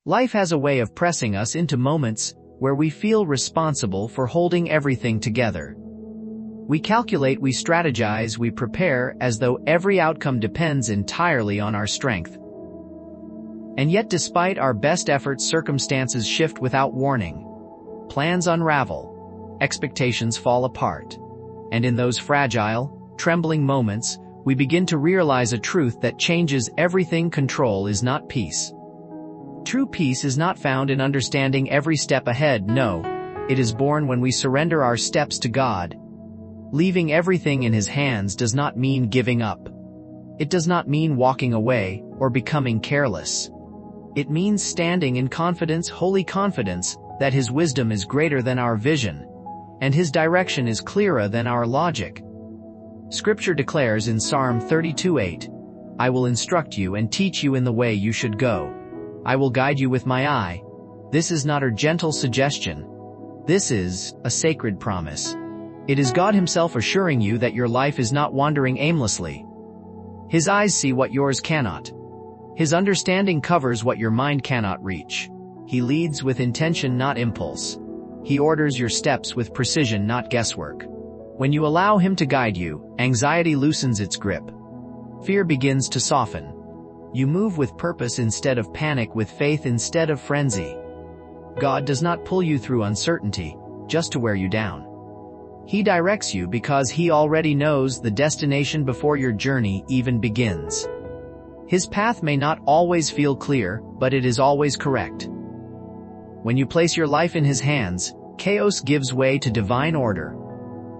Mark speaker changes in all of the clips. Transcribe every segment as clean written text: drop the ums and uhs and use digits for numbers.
Speaker 1: Life has a way of pressing us into moments where we feel responsible for holding everything together. We calculate, we strategize, we prepare as though every outcome depends entirely on our strength. And yet, despite our best efforts, circumstances shift without warning. Plans unravel, expectations fall apart. And in those fragile, trembling moments, we begin to realize a truth that changes everything. Control is not peace. True peace is not found in understanding every step ahead. No, it is born when we surrender our steps to God. Leaving everything in His hands does not mean giving up. It does not mean walking away or becoming careless. It means standing in confidence, holy confidence, that His wisdom is greater than our vision, and His direction is clearer than our logic. Scripture declares in Psalm 32:8, "I will instruct you and teach you in the way you should go. I will guide you with my eye." This is not a gentle suggestion. This is a sacred promise. It is God Himself assuring you that your life is not wandering aimlessly. His eyes see what yours cannot. His understanding covers what your mind cannot reach. He leads with intention, not impulse. He orders your steps with precision, not guesswork. When you allow Him to guide you, anxiety loosens its grip. Fear begins to soften. You move with purpose instead of panic, with faith instead of frenzy. God does not pull you through uncertainty just to wear you down. He directs you because He already knows the destination before your journey even begins. His path may not always feel clear, but it is always correct. When you place your life in His hands, chaos gives way to divine order.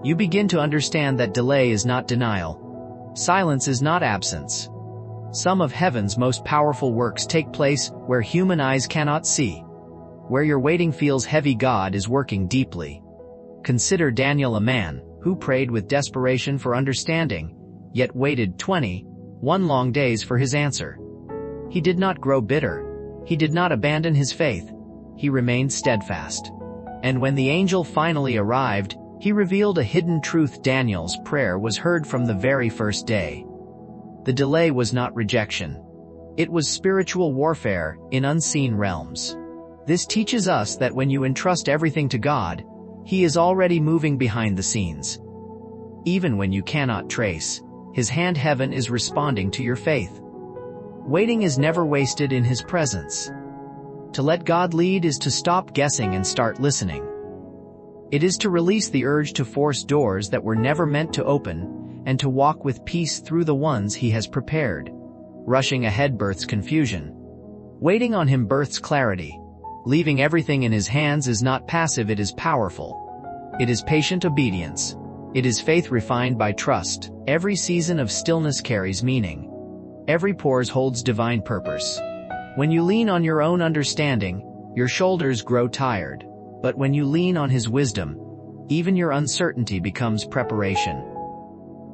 Speaker 1: You begin to understand that delay is not denial. Silence is not absence. Some of heaven's most powerful works take place where human eyes cannot see. Where your waiting feels heavy, God is working deeply. Consider Daniel, a man who prayed with desperation for understanding, yet waited 21 long days for his answer. He did not grow bitter. He did not abandon his faith. He remained steadfast. And when the angel finally arrived, he revealed a hidden truth. Daniel's prayer was heard from the very first day. The delay was not rejection. It was spiritual warfare in unseen realms. This teaches us that when you entrust everything to God, He is already moving behind the scenes. Even when you cannot trace His hand, heaven is responding to your faith. Waiting is never wasted in His presence. To let God lead is to stop guessing and start listening. It is to release the urge to force doors that were never meant to open, and to walk with peace through the ones He has prepared. Rushing ahead births confusion. Waiting on Him births clarity. Leaving everything in His hands is not passive, it is powerful. It is patient obedience. It is faith refined by trust. Every season of stillness carries meaning. Every pause holds divine purpose. When you lean on your own understanding, your shoulders grow tired. But when you lean on His wisdom, even your uncertainty becomes preparation.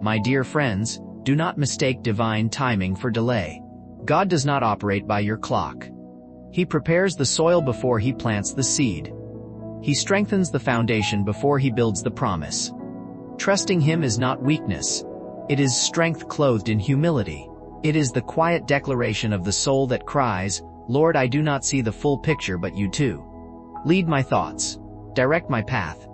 Speaker 1: My dear friends, do not mistake divine timing for delay. God does not operate by your clock. He prepares the soil before He plants the seed. He strengthens the foundation before He builds the promise. Trusting Him is not weakness. It is strength clothed in humility. It is the quiet declaration of the soul that cries, "Lord, I do not see the full picture, but You do. Lead my thoughts. Direct my path.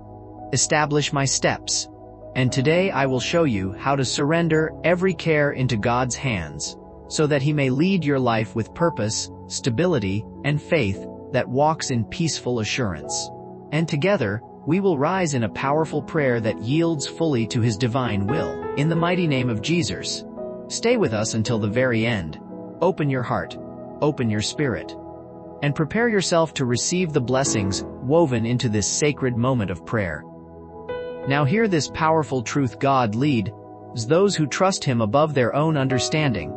Speaker 1: Establish my steps. And today I will show you how to surrender every care into God's hands, so that He may lead your life with purpose, stability, and faith that walks in peaceful assurance. And together, we will rise in a powerful prayer that yields fully to His divine will. In the mighty name of Jesus. Stay with us until the very end. Open your heart. Open your spirit. And prepare yourself to receive the blessings woven into this sacred moment of prayer. Now hear this powerful truth: God leads those who trust Him above their own understanding.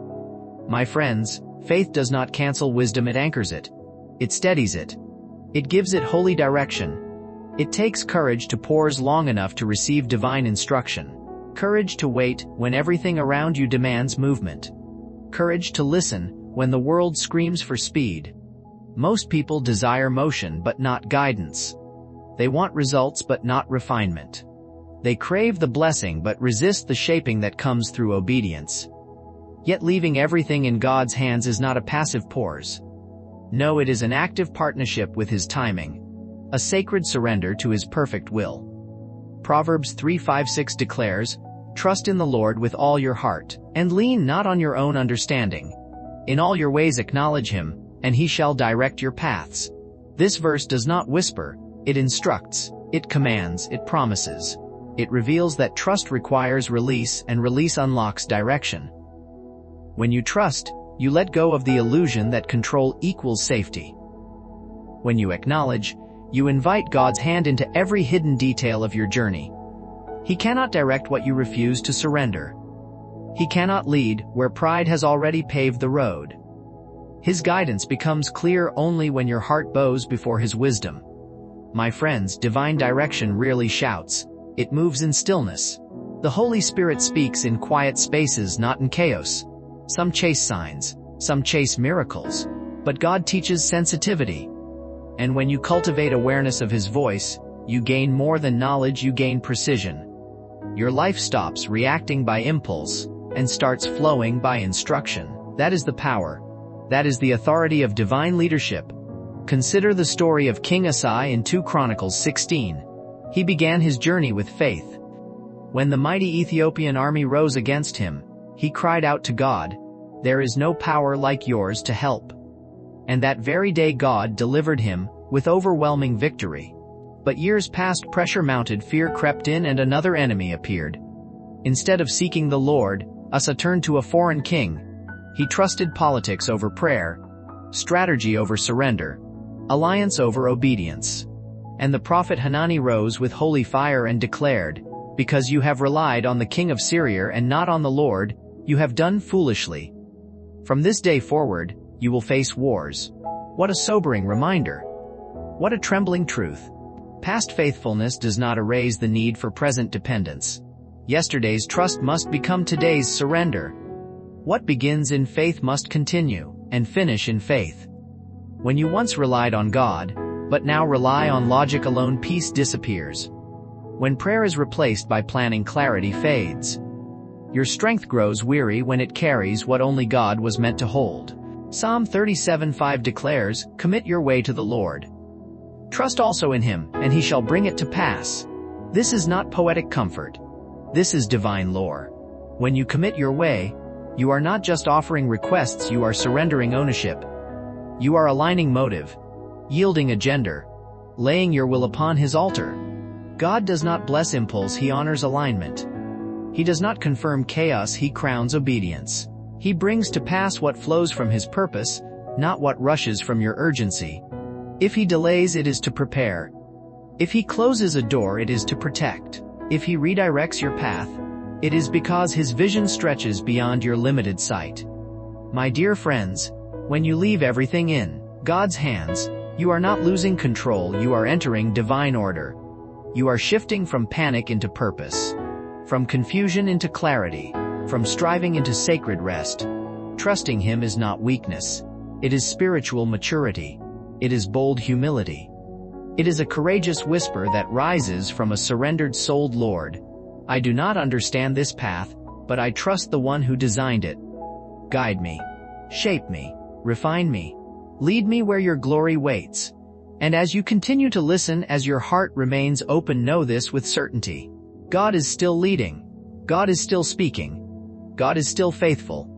Speaker 1: My friends, faith does not cancel wisdom, it anchors it. It steadies it. It gives it holy direction. It takes courage to pause long enough to receive divine instruction. Courage to wait when everything around you demands movement. Courage to listen when the world screams for speed. Most people desire motion but not guidance. They want results but not refinement. They crave the blessing but resist the shaping that comes through obedience. Yet leaving everything in God's hands is not a passive pause. No, it is an active partnership with His timing, a sacred surrender to His perfect will. Proverbs 3:5-6 declares, "Trust in the Lord with all your heart, and lean not on your own understanding. In all your ways acknowledge Him, and He shall direct your paths." This verse does not whisper, it instructs, it commands, it promises. It reveals that trust requires release, and release unlocks direction. When you trust, you let go of the illusion that control equals safety. When you acknowledge, you invite God's hand into every hidden detail of your journey. He cannot direct what you refuse to surrender. He cannot lead where pride has already paved the road. His guidance becomes clear only when your heart bows before His wisdom. My friends, divine direction rarely shouts. It moves in stillness. The Holy Spirit speaks in quiet spaces, not in chaos. Some chase signs, some chase miracles, but God teaches sensitivity. And when you cultivate awareness of His voice, you gain more than knowledge, you gain precision. Your life stops reacting by impulse and starts flowing by instruction. That is the power. That is the authority of divine leadership. Consider the story of King Asa in 2 Chronicles 16. He began his journey with faith. When the mighty Ethiopian army rose against him, he cried out to God, "There is no power like yours to help." And that very day God delivered him, with overwhelming victory. But years passed, pressure mounted, fear crept in, and another enemy appeared. Instead of seeking the Lord, Asa turned to a foreign king. He trusted politics over prayer, strategy over surrender, alliance over obedience. And the prophet Hanani rose with holy fire and declared, "Because you have relied on the king of Syria and not on the Lord, you have done foolishly. From this day forward, you will face wars." What a sobering reminder. What a trembling truth. Past faithfulness does not erase the need for present dependence. Yesterday's trust must become today's surrender. What begins in faith must continue and finish in faith. When you once relied on God, but now rely on logic alone, peace disappears. When prayer is replaced by planning, clarity fades. Your strength grows weary when it carries what only God was meant to hold. Psalm 37:5 declares, "Commit your way to the Lord. Trust also in Him, and He shall bring it to pass." This is not poetic comfort. This is divine lore. When you commit your way, you are not just offering requests, you are surrendering ownership. You are aligning motive, yielding agenda, laying your will upon His altar. God does not bless impulse, He honors alignment. He does not confirm chaos, He crowns obedience. He brings to pass what flows from His purpose, not what rushes from your urgency. If He delays, it is to prepare. If He closes a door, it is to protect. If He redirects your path, it is because His vision stretches beyond your limited sight. My dear friends, when you leave everything in God's hands, you are not losing control, you are entering divine order. You are shifting from panic into purpose, from confusion into clarity, from striving into sacred rest. Trusting Him is not weakness. It is spiritual maturity. It is bold humility. It is a courageous whisper that rises from a surrendered souled Lord. I do not understand this path, but I trust the one who designed it. Guide me, shape me, refine me, lead me where your glory waits. And as you continue to listen, as your heart remains open, know this with certainty. God is still leading. God is still speaking. God is still faithful.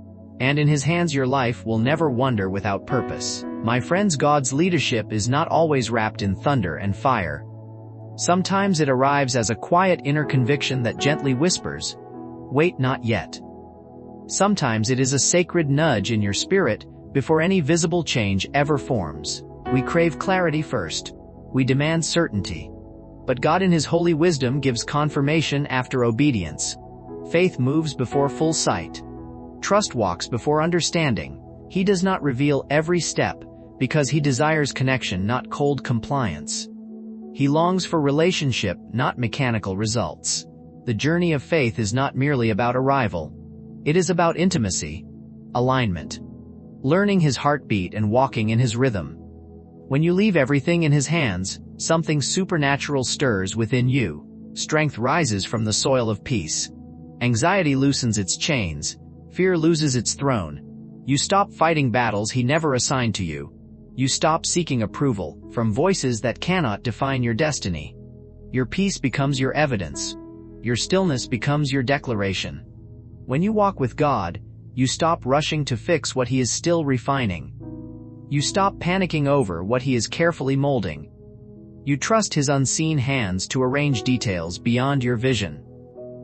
Speaker 1: And in His hands your life will never wander without purpose. My friends, God's leadership is not always wrapped in thunder and fire. Sometimes it arrives as a quiet inner conviction that gently whispers, "Wait, not yet." Sometimes it is a sacred nudge in your spirit before any visible change ever forms. We crave clarity first. We demand certainty. But God in His holy wisdom gives confirmation after obedience. Faith moves before full sight. Trust walks before understanding. He does not reveal every step, because He desires connection, not cold compliance. He longs for relationship, not mechanical results. The journey of faith is not merely about arrival. It is about intimacy, alignment, learning His heartbeat and walking in His rhythm. When you leave everything in His hands, something supernatural stirs within you. Strength rises from the soil of peace. Anxiety loosens its chains. Fear loses its throne. You stop fighting battles He never assigned to you. You stop seeking approval from voices that cannot define your destiny. Your peace becomes your evidence. Your stillness becomes your declaration. When you walk with God, you stop rushing to fix what He is still refining. You stop panicking over what He is carefully molding. You trust His unseen hands to arrange details beyond your vision,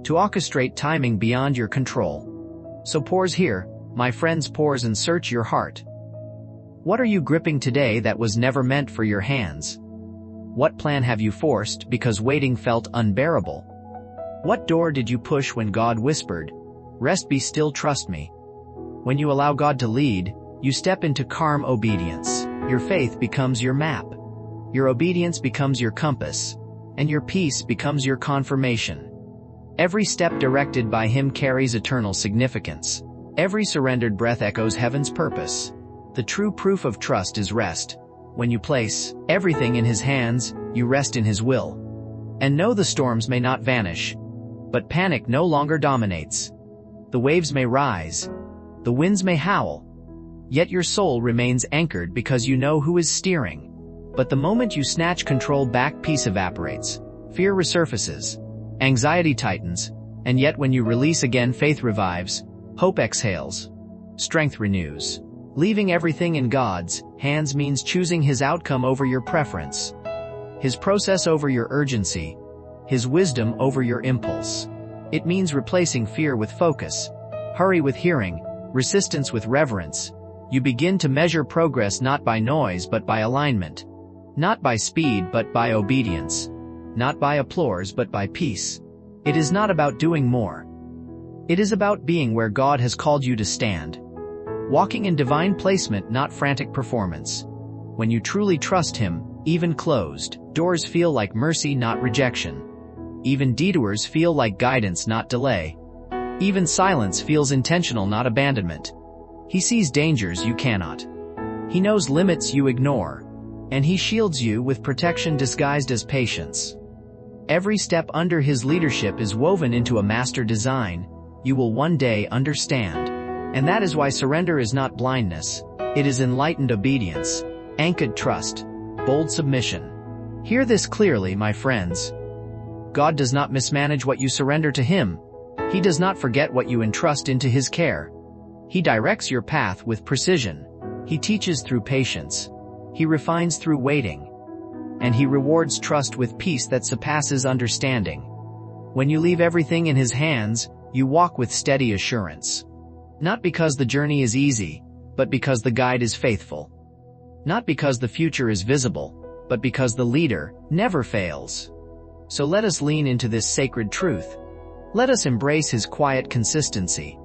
Speaker 1: to orchestrate timing beyond your control. So pause here, my friends, pause and search your heart. What are you gripping today that was never meant for your hands? What plan have you forced because waiting felt unbearable? What door did you push when God whispered, "Rest, be still, trust me"? When you allow God to lead, you step into calm obedience. Your faith becomes your map. Your obedience becomes your compass. And your peace becomes your confirmation. Every step directed by Him carries eternal significance. Every surrendered breath echoes heaven's purpose. The true proof of trust is rest. When you place everything in His hands, you rest in His will. And know the storms may not vanish, but panic no longer dominates. The waves may rise, the winds may howl, yet your soul remains anchored because you know who is steering. But the moment you snatch control back, peace evaporates, fear resurfaces, anxiety tightens, and yet when you release again, faith revives, hope exhales, strength renews. Leaving everything in God's hands means choosing His outcome over your preference, His process over your urgency, His wisdom over your impulse. It means replacing fear with focus, hurry with hearing, resistance with reverence. You begin to measure progress not by noise but by alignment, not by speed but by obedience, not by applause but by peace. It is not about doing more. It is about being where God has called you to stand. Walking in divine placement, not frantic performance. When you truly trust Him, even closed doors feel like mercy, not rejection. Even detours feel like guidance, not delay. Even silence feels intentional, not abandonment. He sees dangers you cannot. He knows limits you ignore. And He shields you with protection disguised as patience. Every step under His leadership is woven into a master design you will one day understand. And that is why surrender is not blindness. It is enlightened obedience, anchored trust, bold submission. Hear this clearly, my friends. God does not mismanage what you surrender to Him. He does not forget what you entrust into His care. He directs your path with precision. He teaches through patience. He refines through waiting. And He rewards trust with peace that surpasses understanding. When you leave everything in His hands, you walk with steady assurance. Not because the journey is easy, but because the guide is faithful. Not because the future is visible, but because the leader never fails. So let us lean into this sacred truth. Let us embrace His quiet consistency.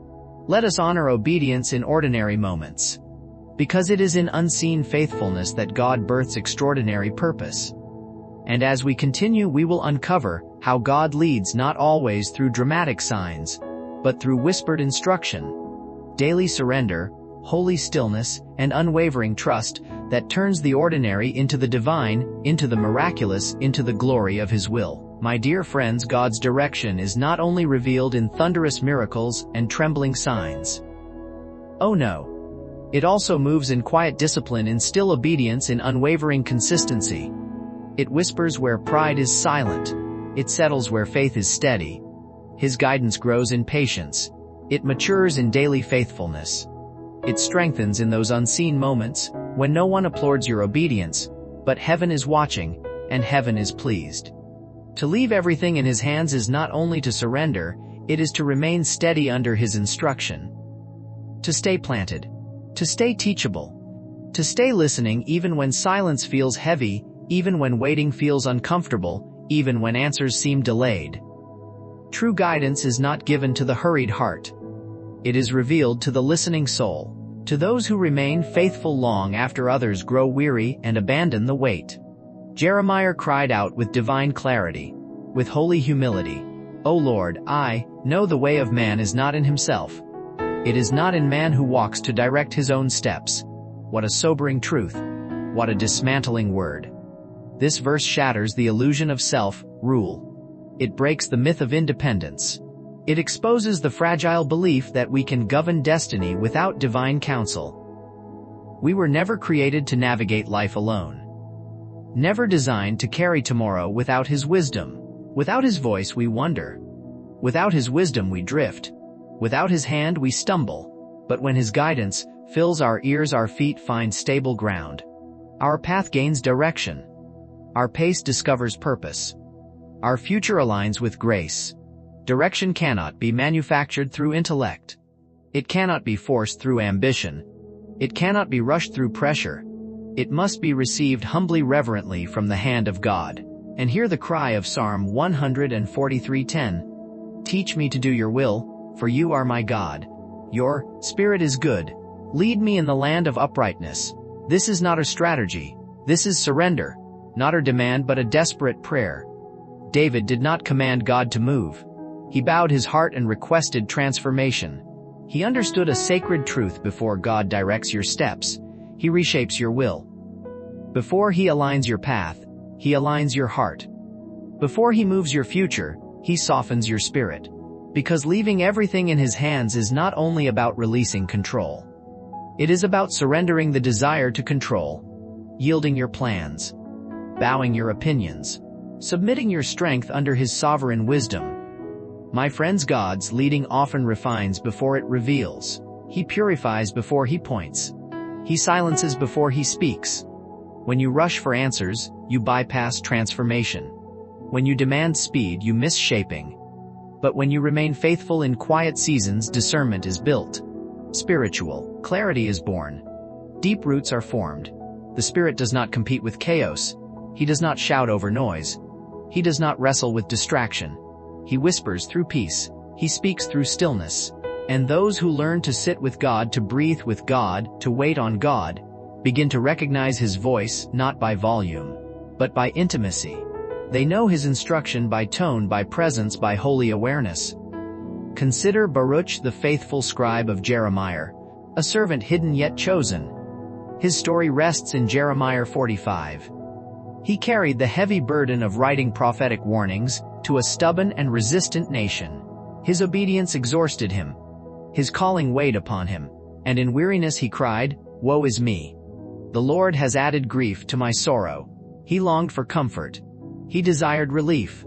Speaker 1: Let us honor obedience in ordinary moments. Because it is in unseen faithfulness that God births extraordinary purpose. And as we continue, we will uncover how God leads not always through dramatic signs, but through whispered instruction. Daily surrender, holy stillness, and unwavering trust that turns the ordinary into the divine, into the miraculous, into the glory of His will. My dear friends, God's direction is not only revealed in thunderous miracles and trembling signs. Oh no. It also moves in quiet discipline, in still obedience, in unwavering consistency. It whispers where pride is silent. It settles where faith is steady. His guidance grows in patience. It matures in daily faithfulness. It strengthens in those unseen moments when no one applauds your obedience, but heaven is watching, and heaven is pleased. To leave everything in His hands is not only to surrender, it is to remain steady under His instruction. To stay planted. To stay teachable. To stay listening even when silence feels heavy, even when waiting feels uncomfortable, even when answers seem delayed. True guidance is not given to the hurried heart. It is revealed to the listening soul, to those who remain faithful long after others grow weary and abandon the wait. Jeremiah cried out with divine clarity, with holy humility, "O Lord, I know the way of man is not in himself. It is not in man who walks to direct his own steps." What a sobering truth. What a dismantling word. This verse shatters the illusion of self-rule. It breaks the myth of independence. It exposes the fragile belief that we can govern destiny without divine counsel. We were never created to navigate life alone. Never designed to carry tomorrow without His wisdom. Without His voice we wander. Without His wisdom we drift. Without His hand we stumble. But when His guidance fills our ears, our feet find stable ground. Our path gains direction. Our pace discovers purpose. Our future aligns with grace. Direction cannot be manufactured through intellect. It cannot be forced through ambition. It cannot be rushed through pressure. It must be received humbly, reverently from the hand of God. And hear the cry of Psalm 143:10. Teach me to do your will, for you are my God. Your Spirit is good. Lead me in the land of uprightness. This is not a strategy. This is surrender. Not a demand but a desperate prayer. David did not command God to move. He bowed his heart and requested transformation. He understood a sacred truth: before God directs your steps, He reshapes your will. Before He aligns your path, He aligns your heart. Before He moves your future, He softens your spirit. Because leaving everything in His hands is not only about releasing control. It is about surrendering the desire to control, yielding your plans, bowing your opinions, submitting your strength under His sovereign wisdom. My friends, God's leading often refines before it reveals. He purifies before He points. He silences before He speaks. When you rush for answers, you bypass transformation. When you demand speed, you miss shaping. But when you remain faithful in quiet seasons, discernment is built. Spiritual clarity is born. Deep roots are formed. The Spirit does not compete with chaos. He does not shout over noise. He does not wrestle with distraction. He whispers through peace. He speaks through stillness. And those who learn to sit with God, to breathe with God, to wait on God, begin to recognize His voice not by volume, but by intimacy. They know His instruction by tone, by presence, by holy awareness. Consider Baruch, the faithful scribe of Jeremiah, a servant hidden yet chosen. His story rests in Jeremiah 45. He carried the heavy burden of writing prophetic warnings to a stubborn and resistant nation. His obedience exhausted him. His calling weighed upon him, and in weariness he cried, "Woe is me! The Lord has added grief to my sorrow." He longed for comfort. He desired relief.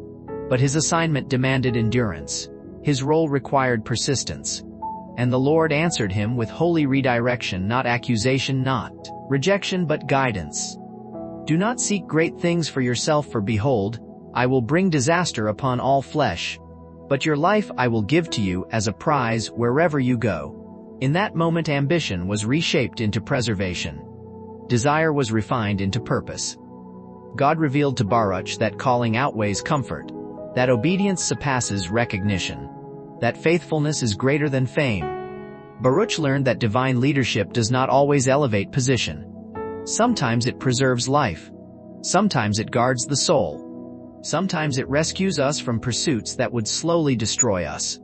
Speaker 1: But his assignment demanded endurance. His role required persistence. And the Lord answered him with holy redirection, not accusation, not rejection, but guidance. Do not seek great things for yourself, for behold, I will bring disaster upon all flesh. But your life I will give to you as a prize wherever you go. In that moment, ambition was reshaped into preservation. Desire was refined into purpose. God revealed to Baruch that calling outweighs comfort, that obedience surpasses recognition, that faithfulness is greater than fame. Baruch learned that divine leadership does not always elevate position. Sometimes it preserves life. Sometimes it guards the soul. Sometimes it rescues us from pursuits that would slowly destroy us.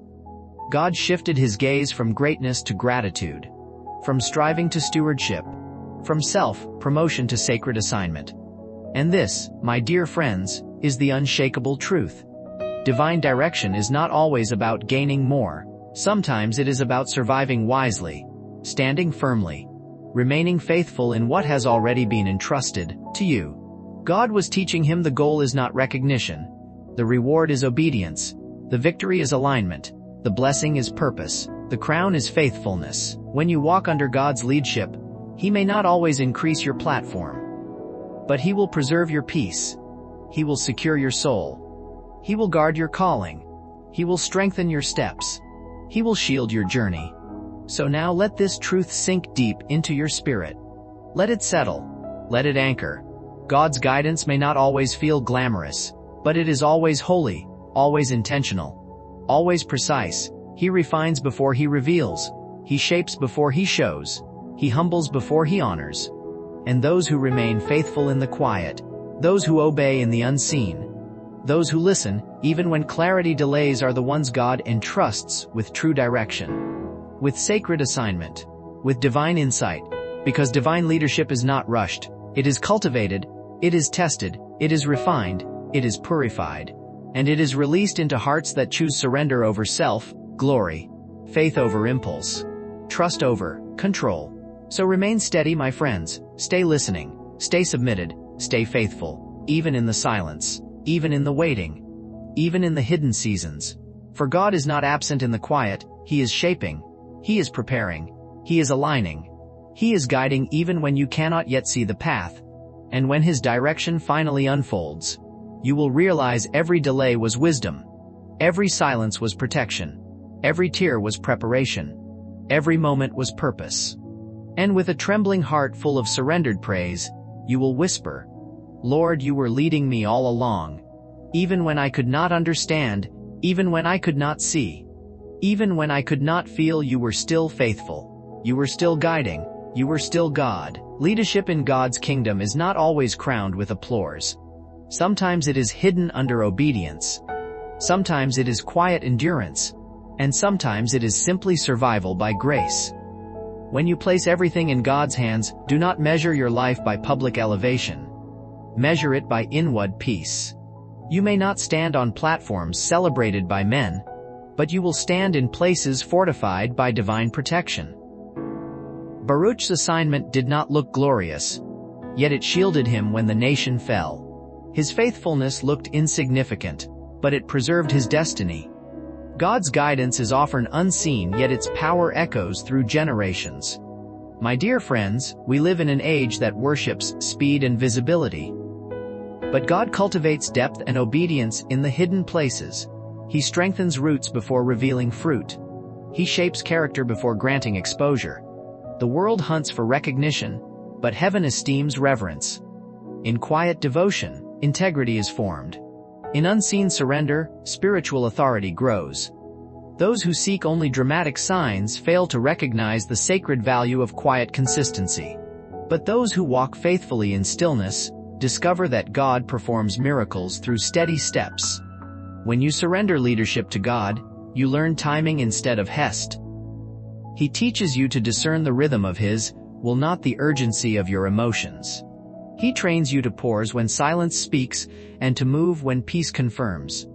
Speaker 1: God shifted His gaze from greatness to gratitude, from striving to stewardship, from self-promotion to sacred assignment. And this, my dear friends, is the unshakable truth. Divine direction is not always about gaining more. Sometimes it is about surviving wisely, standing firmly, remaining faithful in what has already been entrusted to you. God was teaching him the goal is not recognition. The reward is obedience. The victory is alignment. The blessing is purpose. The crown is faithfulness. When you walk under God's leadership, He may not always increase your platform, but He will preserve your peace. He will secure your soul. He will guard your calling. He will strengthen your steps. He will shield your journey. So now let this truth sink deep into your spirit. Let it settle. Let it anchor. God's guidance may not always feel glamorous, but it is always holy, always intentional, always precise. He refines before He reveals. He shapes before He shows. He humbles before He honors. And those who remain faithful in the quiet, those who obey in the unseen, those who listen, even when clarity delays, are the ones God entrusts with true direction, with sacred assignment, with divine insight, because divine leadership is not rushed. It is cultivated, it is tested, it is refined, it is purified, and it is released into hearts that choose surrender over self, glory, faith over impulse, trust over control, So remain steady, my friends. Stay listening. Stay submitted. Stay faithful. Even in the silence. Even in the waiting. Even in the hidden seasons. For God is not absent in the quiet. He is shaping. He is preparing. He is aligning. He is guiding even when you cannot yet see the path. And when His direction finally unfolds, you will realize every delay was wisdom. Every silence was protection. Every tear was preparation. Every moment was purpose. And with a trembling heart full of surrendered praise, you will whisper, "Lord, you were leading me all along. Even when I could not understand, even when I could not see, even when I could not feel, you were still faithful. You were still guiding. You were still God." Leadership in God's kingdom is not always crowned with applause. Sometimes it is hidden under obedience. Sometimes it is quiet endurance. And sometimes it is simply survival by grace. When you place everything in God's hands, do not measure your life by public elevation. Measure it by inward peace. You may not stand on platforms celebrated by men, but you will stand in places fortified by divine protection. Baruch's assignment did not look glorious, yet it shielded him when the nation fell. His faithfulness looked insignificant, but it preserved his destiny. God's guidance is often unseen, yet its power echoes through generations. My dear friends, we live in an age that worships speed and visibility. But God cultivates depth and obedience in the hidden places. He strengthens roots before revealing fruit. He shapes character before granting exposure. The world hunts for recognition, but heaven esteems reverence. In quiet devotion, integrity is formed. In unseen surrender, spiritual authority grows. Those who seek only dramatic signs fail to recognize the sacred value of quiet consistency. But those who walk faithfully in stillness discover that God performs miracles through steady steps. When you surrender leadership to God, you learn timing instead of haste. He teaches you to discern the rhythm of His will, not the urgency of your emotions. He trains you to pause when silence speaks and to move when peace confirms.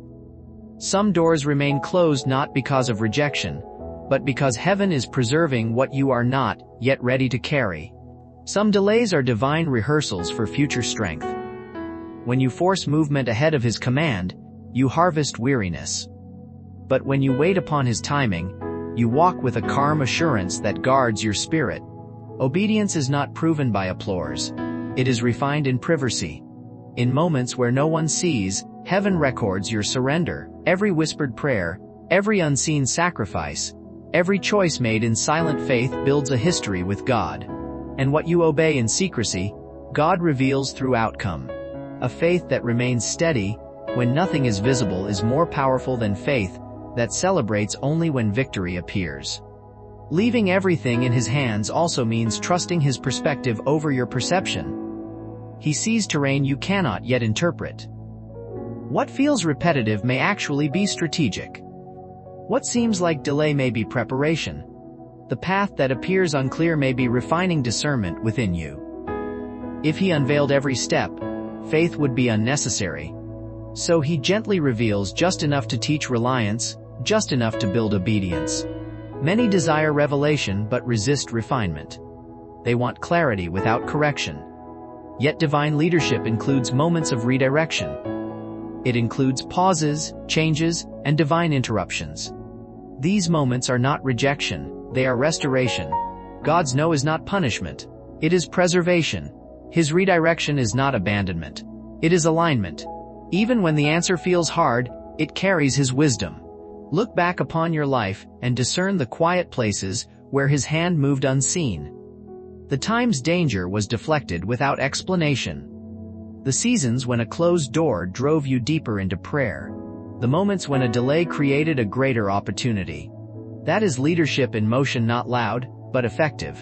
Speaker 1: Some doors remain closed not because of rejection, but because heaven is preserving what you are not yet ready to carry. Some delays are divine rehearsals for future strength. When you force movement ahead of His command, you harvest weariness. But when you wait upon His timing, you walk with a calm assurance that guards your spirit. Obedience is not proven by applause. It is refined in privacy. In moments where no one sees, heaven records your surrender. Every whispered prayer, every unseen sacrifice, every choice made in silent faith builds a history with God. And what you obey in secrecy, God reveals through outcome. A faith that remains steady when nothing is visible is more powerful than faith that celebrates only when victory appears. Leaving everything in His hands also means trusting His perspective over your perception. He sees terrain you cannot yet interpret. What feels repetitive may actually be strategic. What seems like delay may be preparation. The path that appears unclear may be refining discernment within you. If He unveiled every step, faith would be unnecessary. So He gently reveals just enough to teach reliance, just enough to build obedience. Many desire revelation but resist refinement. They want clarity without correction. Yet divine leadership includes moments of redirection. It includes pauses, changes, and divine interruptions. These moments are not rejection, they are restoration. God's no is not punishment. It is preservation. His redirection is not abandonment. It is alignment. Even when the answer feels hard, it carries His wisdom. Look back upon your life and discern the quiet places where His hand moved unseen. The times danger was deflected without explanation. The seasons when a closed door drove you deeper into prayer. The moments when a delay created a greater opportunity. That is leadership in motion, not loud, but effective.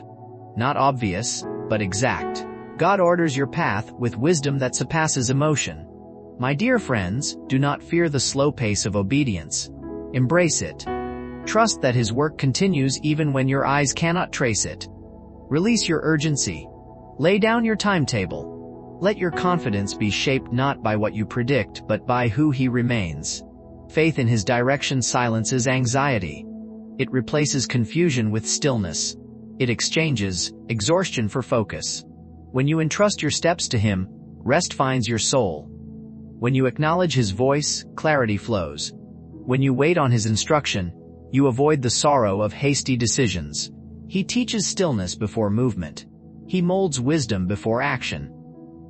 Speaker 1: Not obvious, but exact. God orders your path with wisdom that surpasses emotion. My dear friends, do not fear the slow pace of obedience. Embrace it. Trust that His work continues even when your eyes cannot trace it. Release your urgency. Lay down your timetable. Let your confidence be shaped not by what you predict but by who He remains. Faith in His direction silences anxiety. It replaces confusion with stillness. It exchanges exhaustion for focus. When you entrust your steps to Him, rest finds your soul. When you acknowledge His voice, clarity flows. When you wait on His instruction, you avoid the sorrow of hasty decisions. He teaches stillness before movement. He molds wisdom before action.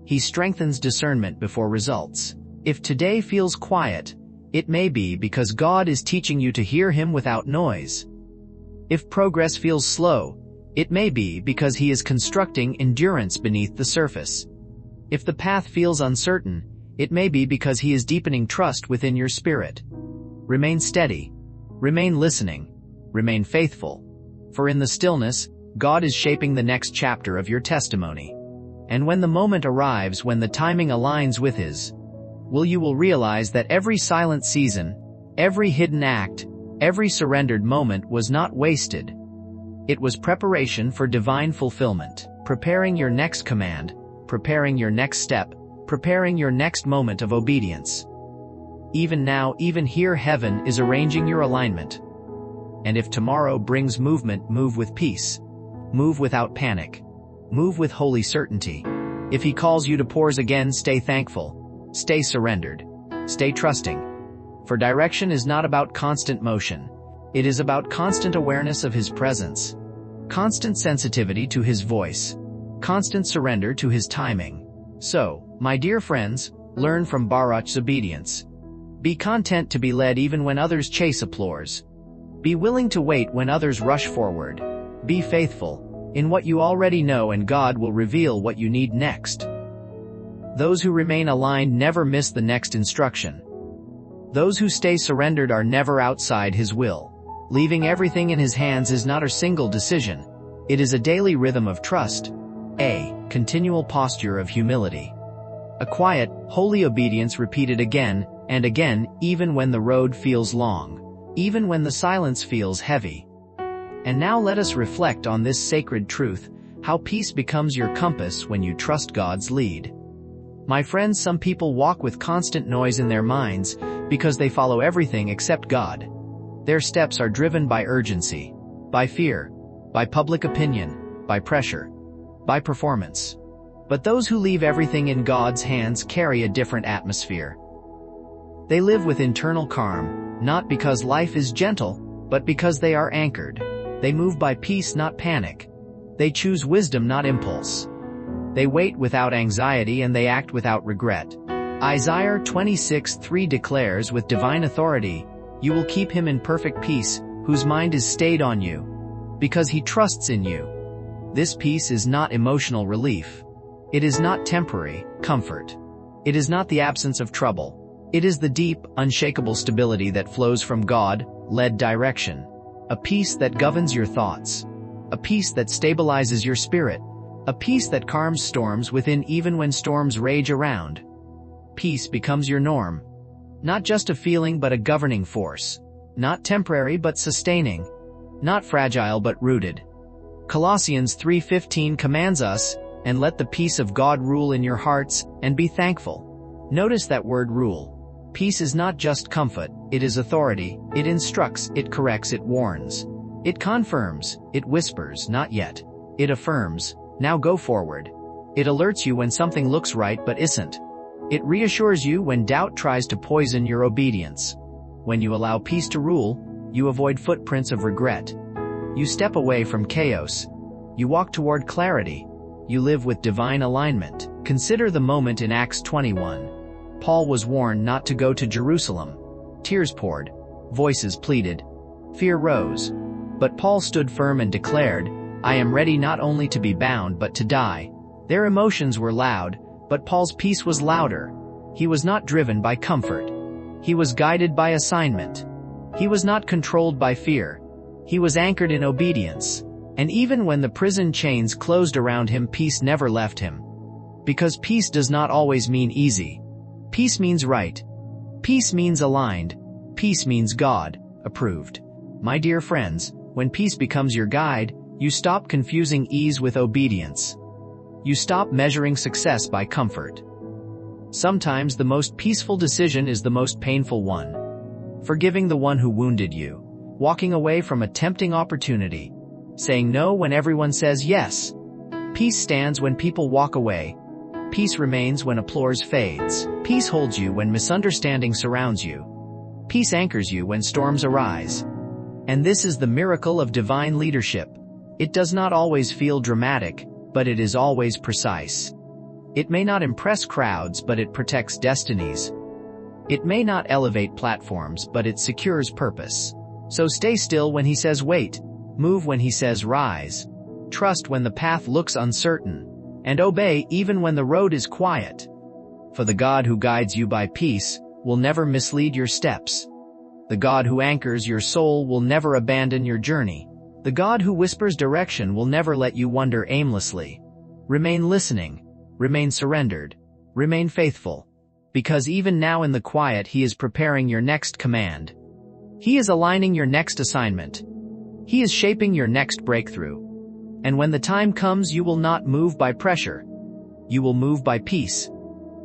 Speaker 1: He strengthens discernment before results. If today feels quiet, it may be because God is teaching you to hear Him without noise. If progress feels slow, it may be because He is constructing endurance beneath the surface. If the path feels uncertain, it may be because He is deepening trust within your spirit. Remain steady. Remain listening. Remain faithful. For in the stillness, God is shaping the next chapter of your testimony. And when the moment arrives, when the timing aligns with His, you will realize that every silent season, every hidden act, every surrendered moment was not wasted. It was preparation for divine fulfillment, preparing your next command, preparing your next step, preparing your next moment of obedience. Even now, even here, heaven is arranging your alignment. And if tomorrow brings movement, move with peace. Move without panic. Move with holy certainty. If He calls you to pause again, stay thankful. Stay surrendered. Stay trusting. For direction is not about constant motion. It is about constant awareness of His presence. Constant sensitivity to His voice. Constant surrender to His timing. So, my dear friends, learn from Baruch's obedience. Be content to be led even when others chase applause. Be willing to wait when others rush forward. Be faithful in what you already know, and God will reveal what you need next. Those who remain aligned never miss the next instruction. Those who stay surrendered are never outside His will. Leaving everything in His hands is not a single decision. It is a daily rhythm of trust, a continual posture of humility. A quiet, holy obedience repeated again and again, even when the road feels long. Even when the silence feels heavy. And now let us reflect on this sacred truth, how peace becomes your compass when you trust God's lead. My friends, some people walk with constant noise in their minds because they follow everything except God. Their steps are driven by urgency, by fear, by public opinion, by pressure, by performance. But those who leave everything in God's hands carry a different atmosphere. They live with internal calm, not because life is gentle, but because they are anchored. They move by peace, not panic. They choose wisdom, not impulse. They wait without anxiety and they act without regret. Isaiah 26:3 declares with divine authority, "You will keep him in perfect peace, whose mind is stayed on you, because he trusts in you." This peace is not emotional relief. It is not temporary comfort. It is not the absence of trouble. It is the deep, unshakable stability that flows from God-led direction. A peace that governs your thoughts. A peace that stabilizes your spirit. A peace that calms storms within even when storms rage around. Peace becomes your norm. Not just a feeling but a governing force. Not temporary but sustaining. Not fragile but rooted. Colossians 3:15 commands us, "And let the peace of God rule in your hearts, and be thankful." Notice that word rule. Peace is not just comfort, it is authority. It instructs, it corrects, it warns. It confirms, it whispers, "Not yet." It affirms, "Now go forward." It alerts you when something looks right but isn't. It reassures you when doubt tries to poison your obedience. When you allow peace to rule, you avoid footprints of regret. You step away from chaos. You walk toward clarity. You live with divine alignment. Consider the moment in Acts 21. Paul was warned not to go to Jerusalem. Tears poured. Voices pleaded. Fear rose. But Paul stood firm and declared, "I am ready not only to be bound but to die." Their emotions were loud, but Paul's peace was louder. He was not driven by comfort. He was guided by assignment. He was not controlled by fear. He was anchored in obedience. And even when the prison chains closed around him, peace never left him. Because peace does not always mean easy. Peace means right. Peace means aligned. Peace means God approved. My dear friends, when peace becomes your guide, you stop confusing ease with obedience. You stop measuring success by comfort. Sometimes the most peaceful decision is the most painful one. Forgiving the one who wounded you. Walking away from a tempting opportunity. saying no when everyone says yes. Peace stands when people walk away. Peace remains when applause fades. Peace holds you when misunderstanding surrounds you. Peace anchors you when storms arise. And this is the miracle of divine leadership. It does not always feel dramatic, but it is always precise. It may not impress crowds, but it protects destinies. It may not elevate platforms, but it secures purpose. So stay still when he says wait, move when he says rise, trust when the path looks uncertain, and obey even when the road is quiet. For the God who guides you by peace will never mislead your steps. The God who anchors your soul will never abandon your journey. The God who whispers direction will never let you wander aimlessly. Remain listening, remain surrendered, remain faithful, because even now in the quiet he is preparing your next command. He is aligning your next assignment. He is shaping your next breakthrough. And when the time comes, you will not move by pressure. You will move by peace.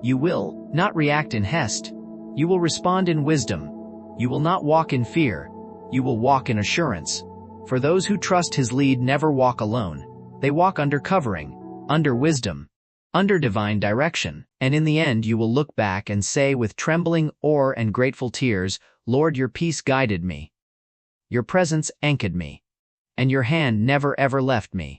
Speaker 1: You will not react in haste. You will respond in wisdom. You will not walk in fear. You will walk in assurance. For those who trust his lead never walk alone. They walk under covering, under wisdom, under divine direction. And in the end you will look back and say with trembling awe and grateful tears, Lord, your peace guided me. Your presence anchored me. And your hand never ever left me.